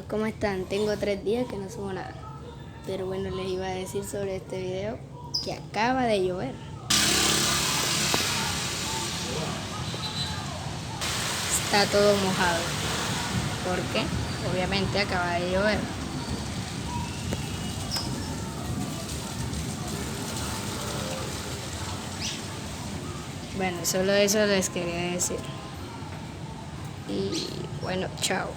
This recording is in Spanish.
¿Cómo están? Tengo 3 días que no subo nada. Pero bueno, les iba a decir sobre este video que acaba de llover. Está todo mojado. ¿Por qué? Obviamente acaba de llover. Bueno, solo eso les quería decir. Y bueno, chao.